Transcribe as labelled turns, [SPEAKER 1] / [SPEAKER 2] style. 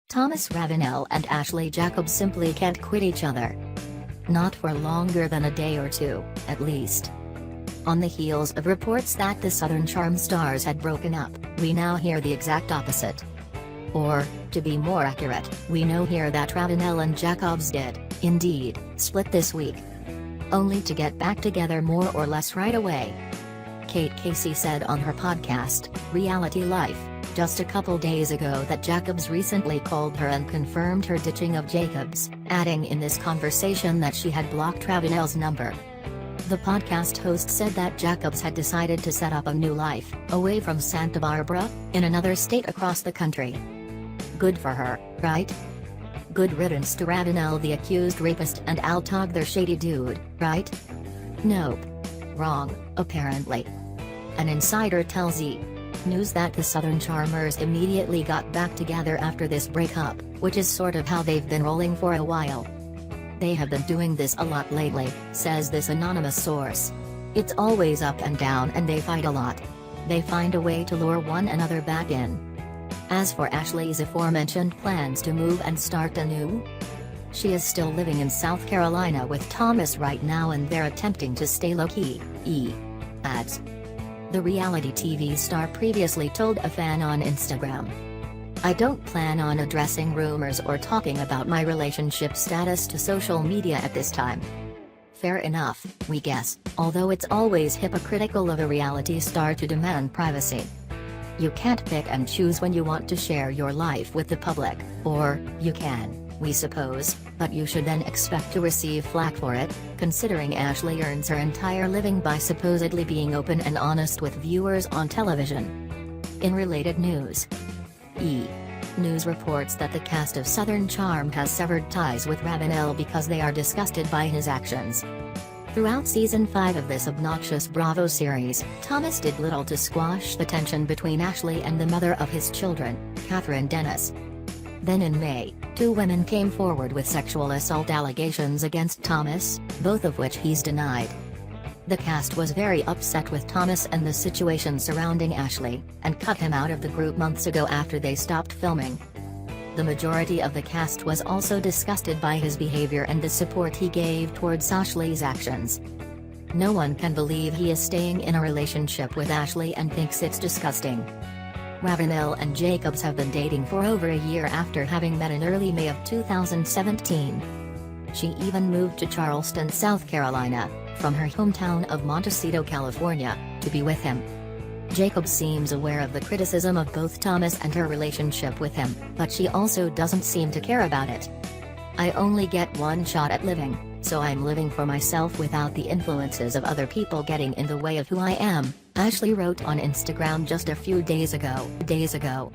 [SPEAKER 1] Thomas Ravenel and Ashley Jacobs simply can't quit each other. Not for longer than a day or two, at least. On the heels of reports that the Southern Charm stars had broken up, we now hear the exact opposite. Or, to be more accurate, we know here that Ravenel and Jacobs did, indeed, split this week. Only to get back together more or less right away. Kate Casey said on her podcast, Reality Life, just a couple days ago that Jacobs recently called her and confirmed her ditching of Jacobs, adding in this conversation that she had blocked Ravenel's number. The podcast host said that Jacobs had decided to set up a new life, away from Santa Barbara, in another state across the country. Good for her, right? Good riddance to Ravenel, the accused rapist, and Altog, their shady dude, right? Nope. Wrong, apparently. An insider tells E! News that the Southern Charmers immediately got back together after this breakup, which is sort of how they've been rolling for a while. They have been doing this a lot lately, says this anonymous source. It's always up and down and they fight a lot. They find a way to lure one another back in. As for Ashley's aforementioned plans to move and start anew, she is still living in South Carolina with Thomas right now and they're attempting to stay low-key, E! adds. The reality TV star previously told a fan on Instagram, I don't plan on addressing rumors or talking about my relationship status to social media at this time. Fair enough, we guess, although it's always hypocritical of a reality star to demand privacy. You can't pick and choose when you want to share your life with the public, or, you can, we suppose, but you should then expect to receive flack for it, considering Ashley earns her entire living by supposedly being open and honest with viewers on television. In related news, E! News reports that the cast of Southern Charm has severed ties with Ravenel because they are disgusted by his actions. Throughout Season 5 of this obnoxious Bravo series, Thomas did little to squash the tension between Ashley and the mother of his children, Catherine Dennis. Then in May, two women came forward with sexual assault allegations against Thomas, both of which he's denied. The cast was very upset with Thomas and the situation surrounding Ashley, and cut him out of the group months ago after they stopped filming. The majority of the cast was also disgusted by his behavior and the support he gave towards Ashley's actions. No one can believe he is staying in a relationship with Ashley and thinks it's disgusting. Ravenel and Jacobs have been dating for over a year after having met in early May of 2017. She even moved to Charleston, South Carolina, from her hometown of Montecito, California, to be with him. Jacobs seems aware of the criticism of both Thomas and her relationship with him, but she also doesn't seem to care about it. I only get one shot at living, so I'm living for myself without the influences of other people getting in the way of who I am, Ashley wrote on Instagram just a few days ago.